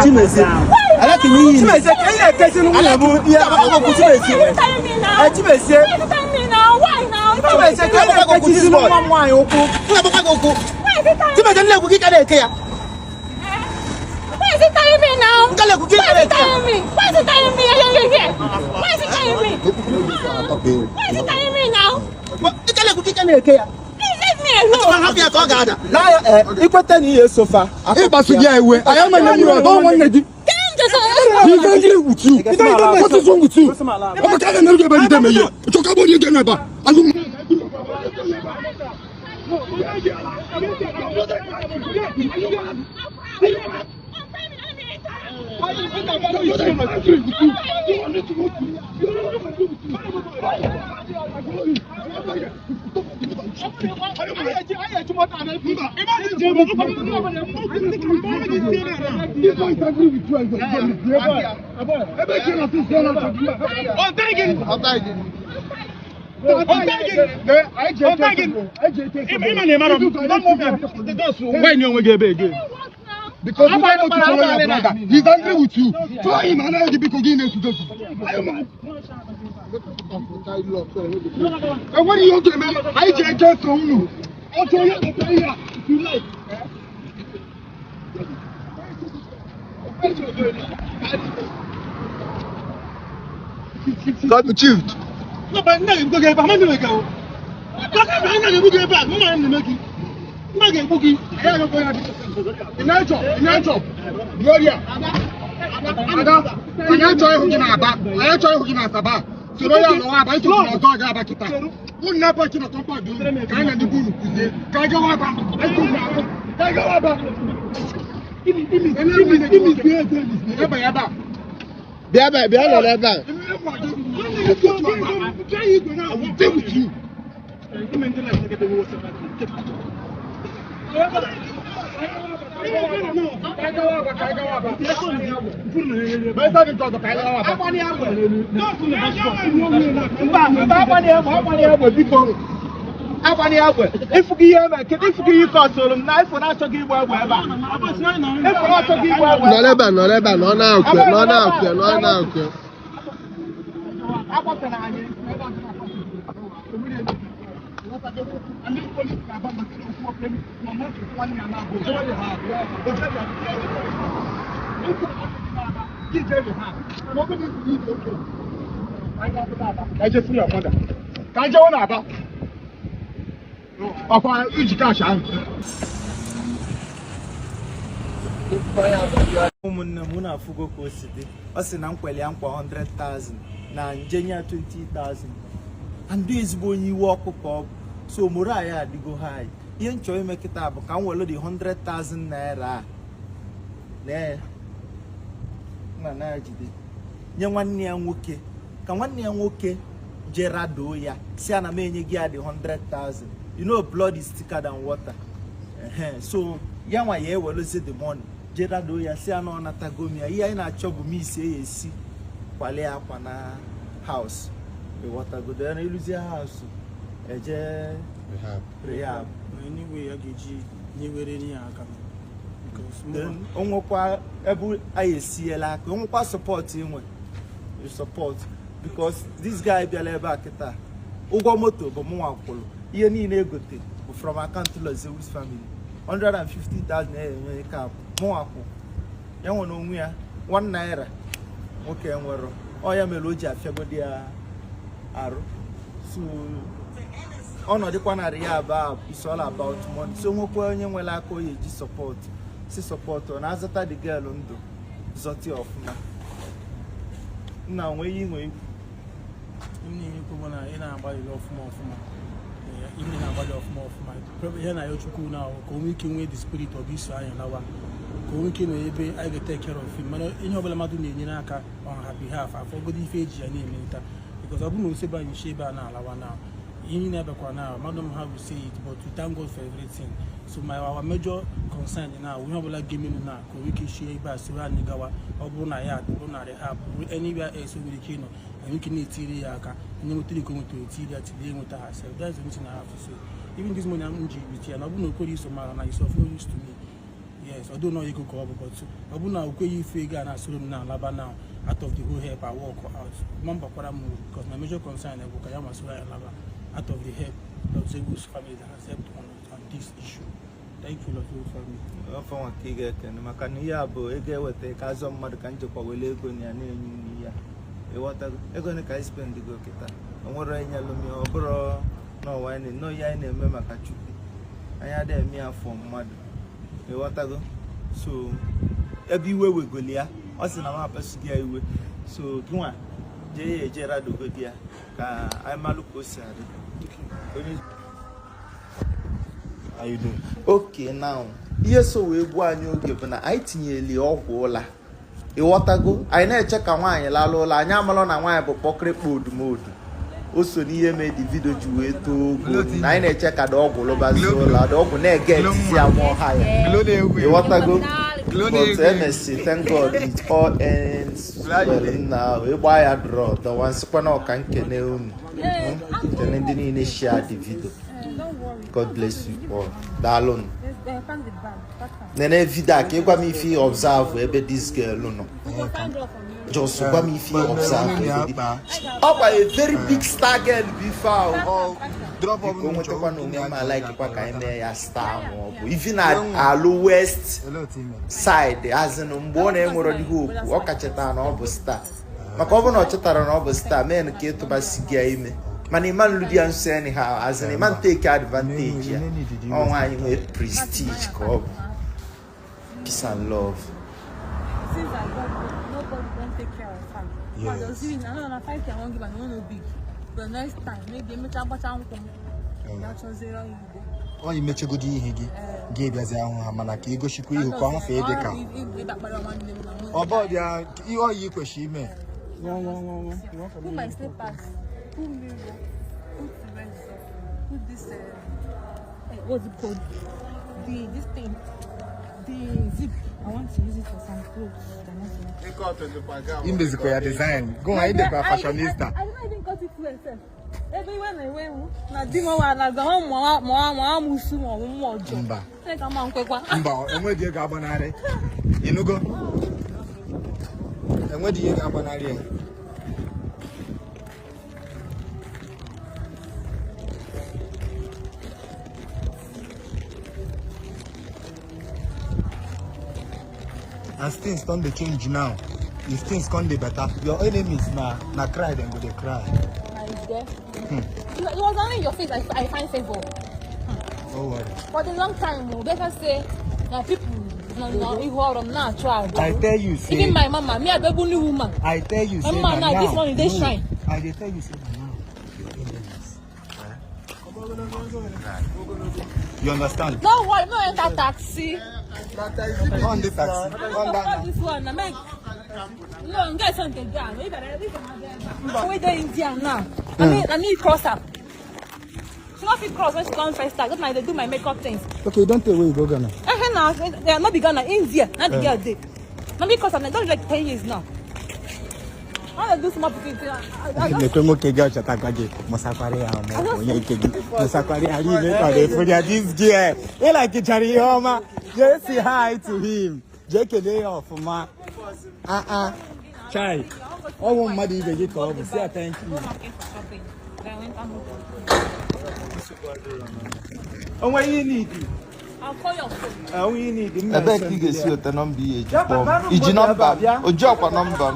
Chimese. I like you. Chimese, I can't say no more. Yeah, I'm going to Chimese. Chimese. Why now? Chimese, I can't say no more. Why? Chimese, let me get it. Why is it telling me now? Why is it telling me? Why is it telling me? Why is it telling me? Why is it telling me now? Please leave me alone. Now, you put 10 years so far. I am a number. I don't want to. He's angry with you. What is wrong with you? I'm telling you about them. Talk about you again about. Because you don't know to follow your brother. He's angry with you. Throw him and I'll be beginning to do. Are you mad? And what do you want to remember? I just told you. I'll tell you if you like. God achieved. No, but now you go get back. I'm going to go. I'm going to get back. I'm going to make it. I'm going to Inacho, Gloria. I enjoy hooking at Aba. So no, no, I to my dog about Kita. Who never to the company, kind of the bull. Kagawaba. Give I just see your mother. Can't you want about? Papa, each cash out. Muna Fugo City. Us in Uncle 100,000. Now, Jenya 20,000. And this when you walk up, so Muraya they go high. You enjoy make it up, can we load 100,000 naira? There. Managed it. Young 1 year okay. Can 1 year okay? Gerardo, ya. See, I'm a gear the 100,000. You know, blood is thicker than water. So, young 1 year will lose the money. Gerardo, ya. See, I'm on Atagomia. Here in a chop me say, see, Pale up on a house. The water go there, you lose your house. Rehab. Anyway, I get you. You were in your account. Then, I see a lack. Support him. You support because this guy be a back at that. Ugomoto, but more polo. You need a good thing from account to lose his family. 150,000 cap. More. You want to know 1 naira. Okay, I'm well. Oh, yeah, Melodia, Fagodia Arrow. So, on the corner, it's all about money. So, when you like support. See support on as the girl on the Zoti of now. When you in about love more for my even about of more for my probably here now, communicating with the spirit of this I and our communicating I will take care of him. In your Madunaka on her behalf, I forgot the age and name because I wouldn't say by Sheba now. You never now, Madam, how you say it, but we thank God for everything. So our major concern now, we have like gaming now, we can share by Sura Nigawa, or Bonaya, Bonaya, anywhere else with the Kino, and we can eat Tiriaka, and you will go to Tiria today with ourselves. That's the reason I have to say. Even this morning I'm in GBT, and I wouldn't call you so much, and I so used to me. Yes, although no ego ko but obuna ukwe ife ga na soro na laba now out of the whole help I walk out. Remember kwara mu because my major concern is ka ya masura ya laba out of the help of Zegu's family that has helped on this issue. Thank you, Lord, for me. Afọ nwa ka ị ga-ekene maka na ihe a bụ ego eweta ka azọ mmadụ ka njikwa wele ego na ya na-enye ya ịghọtago ego ne ka anyị spendigo kịta o nwere enyelụ m ya ọ bụrụ n'ọwa anyị nọ ya anyị na-eme maka Chukwu anyị adịghị eme ya fọ mmadụ ịghọtago so ebe iwe wegoli ya ọ sị na m apasughị ya iwe so gịnwa jee ya eje radogodi ya ka anyị malụ ka o si adị. How you doing? Okay, now ihe so wee gbuo anyị oge bụ na anyị tinyeli ọgwụ ụla ịghọtago anyị na-eche ka nwaanyị lalụ ụla anyị amalụ na nwaanyị bụ kpọkịrịkpa odumodu o so n'ihe mee dị vidio ji wee too ogo na anyị na-eche ka dị ọgwụ lụbazi ụla dị ọgwụ na-ege etisi ama ọha ya ịghọtago but emesi thank God it all ends well na ịgba ya draw dọwansikwa na ọka nkene unu nkene ndị niile share the video. God bless you all. Dalon. Nene vida ke gwa mi fi observe ebe this girl no. Just gwa mi fi observe. Opa a very big star girl before. Oh, drop of me kwa no me like kwa ka eme ya star mo. Even at lowest side as in mbo na enwero di hope. O ka cheta na obo star. Maka obo na chetara na obo star men ke to ba sigia ime. Man, man, Ludian say anyhow, as a man take advantage. Oh, why you prestige, call peace and love. Since I got nobody don't take care of family. Yes. But see, I don't know 5K I won't give and no big. But next time, maybe make a batch on come. That's what zero you go. Oh, you make a good higi. Give us a manaki, go she could come for the car. About you are you question me. Put my slippers. Put mirror. Put razor. Put this what's it called? This thing. The zip. I want to use it for some clothes. In this square design. Go ahead, the fashionista. I don't even cut it to myself. Everywhere I went, na dimo wa na ga mo musu mo ojo. Mba. Say ka ma nkekwa. Mba, enwe die ga banare. Inugo. Enwe die ga banare. As things don't they change now, if things can't be better, your enemies na cry, then go they cry. It was only in your face I find favor. Oh worry. For the long time, we better say that people now try. I tell you, say. Even my mama, me a baby new woman. I tell you, say. Mama, now this one is this shrine. I tell you, say. You understand? No worry, no enter taxi. On the taxi. On that. This one, I make. No, get something down. We better. We there India now. I need cross up. She not fit cross when she come first start. That's why they do my makeup things. Okay, don't tell where you go, Ghana. Now they are not the Ghana, India, not the girl day. Not because I'm not like 10 years now. I do small things. Ne tomo kega chata kwaje. Musakwari amo. Onye kegi. Musakwari ali me kwade for this girl. He like chari homa. Just say hi to him. Jeke dey off ma. Chai. Oh, one madi be get off. Say thank you. Oh, what you need? I'll call your phone. Oh, you need. I bet you get see the number. Iji number. Ojo kwa number.